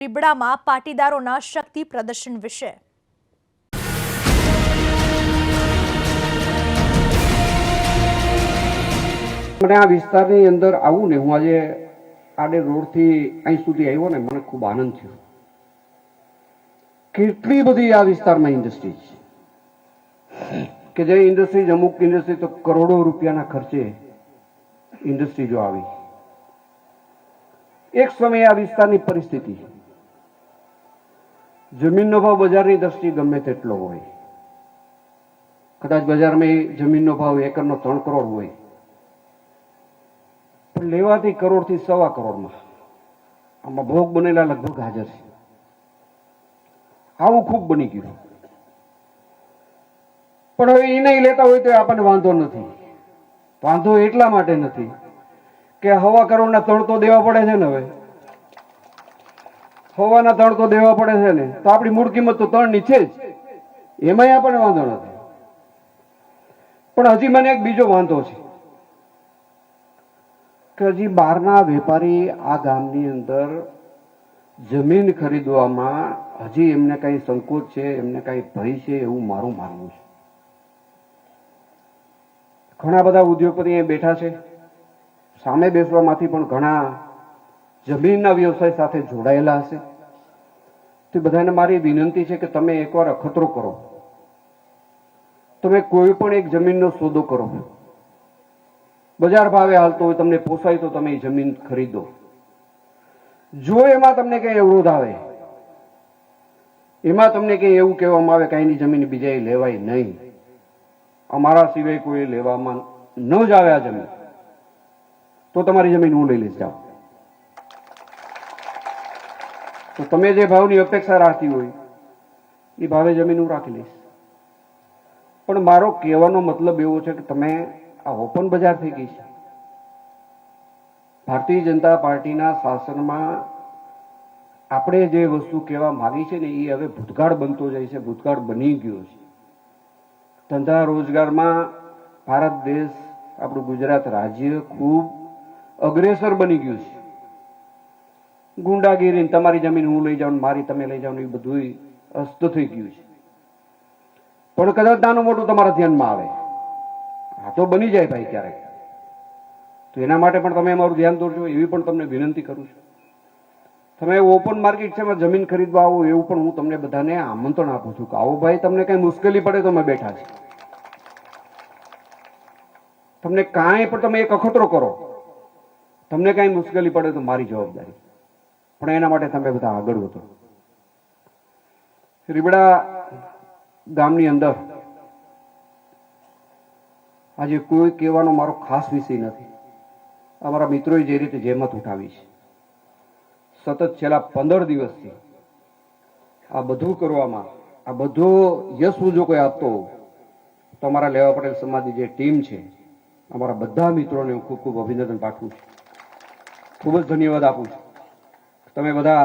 રીબડામાં પાટીદારોના શક્તિ પ્રદર્શન વિશે મને આ વિસ્તારની અંદર આવું ને હું આજે આડે રોડથી અહીં સુધી આવ્યો ને મને ખૂબ આનંદ થયો. કેટલી બધી આ વિસ્તારમાં ઇન્ડસ્ટ્રી છે કે જે ઇન્ડસ્ટ્રી અમુક ઇન્ડસ્ટ્રી તો કરોડો રૂપિયાના ખર્ચે ઇન્ડસ્ટ્રી જો આવી. એક સમયે આ વિસ્તારની પરિસ્થિતિ જમીનનો ભાવ બજારની દ્રષ્ટિએ ગમે તેટલો હોય, કદાચ બજારમાં જમીનનો ભાવ એકરનો 3 કરોડ હોય પણ લેવાતી કરોડથી 1.25 કરોડમાં આમાં ભોગ બનેલા લગભગ હાજર છે. આવું ખૂબ બની ગયું. પણ હવે એ નહીં લેતા હોય તો આપણને વાંધો નથી. વાંધો એટલા માટે નથી કે 1.25 કરોડના 3 તો દેવા પડે છે ને. હવે હવાના 3 તો દેવા પડે છે ને, તો આપણી મૂળ કિંમત તો 3 ની છે જ, એમાંય આપણને વાંધો નથી. પણ હજી મને એક બીજો વાંધો છે કે હજી બહારના વેપારી આ ગામની અંદર જમીન ખરીદવામાં હજી એમને કઈ સંકોચ છે, એમને કઈ ભય છે, એવું મારું માનવું છે. ઘણા બધા ઉદ્યોગપતિ અહીંયા બેઠા છે, સામે બેસવામાંથી પણ ઘણા જમીનના વ્યવસાય સાથે જોડાયેલા હશે. તે બધાને મારી વિનંતી છે કે તમે એકવાર અખતરો કરો, તમે કોઈ પણ એક જમીનનો સોદો કરો, બજાર ભાવે હાલતો હોય, તમને પોસાય તો તમે એ જમીન ખરીદો. જો એમાં તમને કઈ અવરોધ આવે, એમાં તમને કઈ એવું કહેવામાં આવે કે એની જમીન બીજાએ લેવાય નહીં, અમારા સિવાય કોઈ લેવામાં ન જ આવે આ જમીન, તો તમારી જમીન હું લઈ લઈશ. જાઓ. તો તમે જે ભાવની અપેક્ષા રાખી હોય એ ભાવે જમીન હું રાખી લઈશ. પણ મારો કહેવાનો મતલબ એવો છે કે તમે આ ઓપન બજાર થઈ ગઈ છે. ભારતીય જનતા પાર્ટીના શાસનમાં આપણે જે વસ્તુ કહેવા માંગી છે ને એ હવે ભૂતકાળ બનતો જાય છે, ભૂતકાળ બની ગયો છે. ધંધા રોજગારમાં ભારત દેશ, આપણું ગુજરાત રાજ્ય ખૂબ અગ્રેસર બની ગયું છે. ગુંડાગીરી, તમારી જમીન હું લઈ જાઉં, મારી તમે લઈ જાઓ, એ બધું અસ્ત થઈ ગયું છે. પણ કદાચ નાનું મોટું તમારા ધ્યાનમાં આવે, આ તો બની જાય ભાઈ ક્યારેક, તો એના માટે પણ તમે અમારું ધ્યાન દોરજો, એવી પણ તમને વિનંતી કરું છું. તમે ઓપન માર્કેટ છે જમીન ખરીદવા આવો, એવું પણ હું તમને બધાને આમંત્રણ આપું છું કે આવો ભાઈ, તમને કઈ મુશ્કેલી પડે તો અમે બેઠા છીએ. તમને કાંઈ પણ તમે એક અખતરો કરો, તમને કઈ મુશ્કેલી પડે તો મારી જવાબદારી, પણ એના માટે તમે બધા આગળ વધો. રીબડા ગામની અંદર આજે કોઈ કહેવાનો મારો ખાસ વિષય નથી. અમારા મિત્રોએ જે રીતે જહેમત ઉઠાવી છે, સતત છેલ્લા 15 દિવસથી આ બધું કરવામાં, આ બધો યશ જો કોઈ આપતો તો અમારા લેવા પટેલ સમાજની જે ટીમ છે, અમારા બધા મિત્રોને હું ખૂબ ખૂબ અભિનંદન પાઠવું છું, ખૂબ જ ધન્યવાદ આપું છું. તમે બધા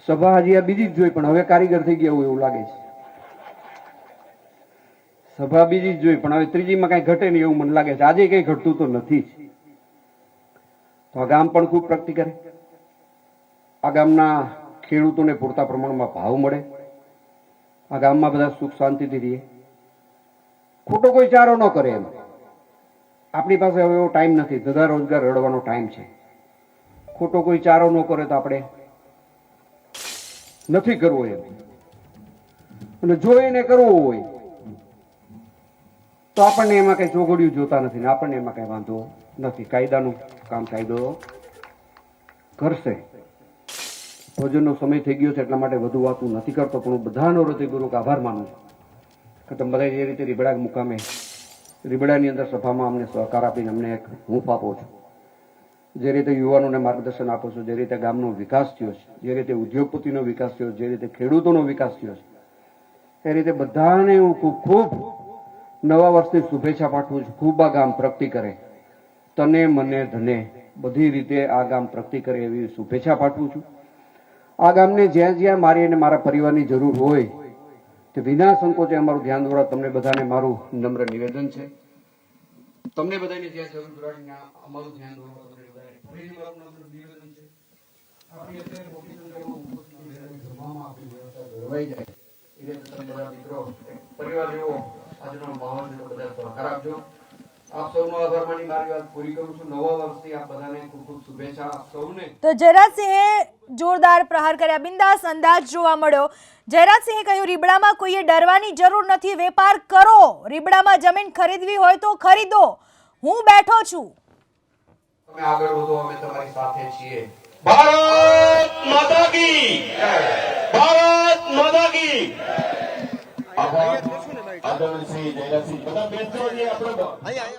સભા હજી આ બીજી જ જોઈ, પણ હવે કારીગર થઈ ગયા એવું લાગે છે. સભા બીજી જ જોઈ, પણ હવે ત્રીજીમાં કઈ ઘટે નહીં એવું મને લાગે છે. આજે કઈ ઘટતું તો નથી જ. તો આ ગામ પણ ખૂબ પ્રગતિ કરે, આ ગામના ખેડૂતોને પૂરતા પ્રમાણમાં ભાવ મળે, આ ગામમાં બધા સુખ શાંતિથી રહીએ, ખોટો કોઈ ચારો ન કરે. એમ આપણી પાસે હવે એવો ટાઈમ નથી, ધંધા રોજગાર રડવાનો ટાઈમ છે. ખોટો કોઈ ચારો ન કરે તો આપણે નથી કરવો એમ. અને જો એને કરવો હોય તો આપણને એમાં કઈ ચોઘડિયું જોતા નથી ને આપણને એમાં કઈ વાંધો નથી. કાયદાનું કામ કાયદો કરશે. ભોજનનો સમય થઈ ગયો છે એટલા માટે વધુ વાતું નથી કરતો, પણ હું બધાનો હૃદયપૂર્વક આભાર માનું છું કે તમે બધા જે રીતે રીબડા મુકામે, રીબડાની અંદર સભામાં અમને સહકાર આપીને અમને એક હૂંફ આપો છો, જે રીતે યુવાનોને માર્ગદર્શન આપો છો, જે રીતે ગામનો વિકાસ થયો છે, જે રીતે ઉદ્યોગપતિનો વિકાસ થયો છે, જે રીતે ખેડૂતોનો વિકાસ થયો છે, એ રીતે બધાને હું ખૂબ ખૂબ નવા વર્ષની શુભેચ્છા પાઠવું છું. ખૂબ આ ગામ પ્રગતિ કરે, તને મને ધને બધી રીતે આ ગામ પ્રગતિ કરે એવી શુભેચ્છા પાઠવું છું. આ ગામને જ્યાં જ્યાં મારી અને મારા પરિવારની જરૂર હોય તે વિના સંકોચે અમારું ધ્યાન દોરા. તમને બધાને મારું નમ્ર નિવેદન છે, તમને બધાને જ્યાં જરૂર પડાડીને અમારું ધ્યાન દોરવા તમને બધાને ફરીથી મારું નમ્ર નિવેદન છે. આપણી અત્યારે મોટી સંખ્યામાં ઉપસ્થિત જમવામાં આપણી વ્યવસ્થા જળવાઈ જાય એટલે તમે બધા મિત્રો પરિવાર જેવો આજનો માહોલ છે, બધા સહકાર આપજો. આપ સૌનો આભાર માની મારી વાત પૂરી કરું છું. નવા વર્ષથી આપ બધાને ખૂબ ખૂબ શુભેચ્છા. આપ સૌને તો જયરાજસિંહે જોરદાર પ્રહાર કર્યા, બિંદાસ અંદાજ જોવા મળ્યો. જયરાજસિંહે કહ્યું રીબડામાં કોઈએ ડરવાની જરૂર નથી, વેપાર કરો, રીબડામાં જમીન ખરીદવી હોય તો ખરીદો, હું બેઠો છું. તમે આગળ વધો, અમે તમારી સાથે છીએ. ભારત માતા કી જય. ભારત માતા કી આભાર. આદરણીય શ્રી જયરાજસિંહ બધા બેઠો છીએ આપણે.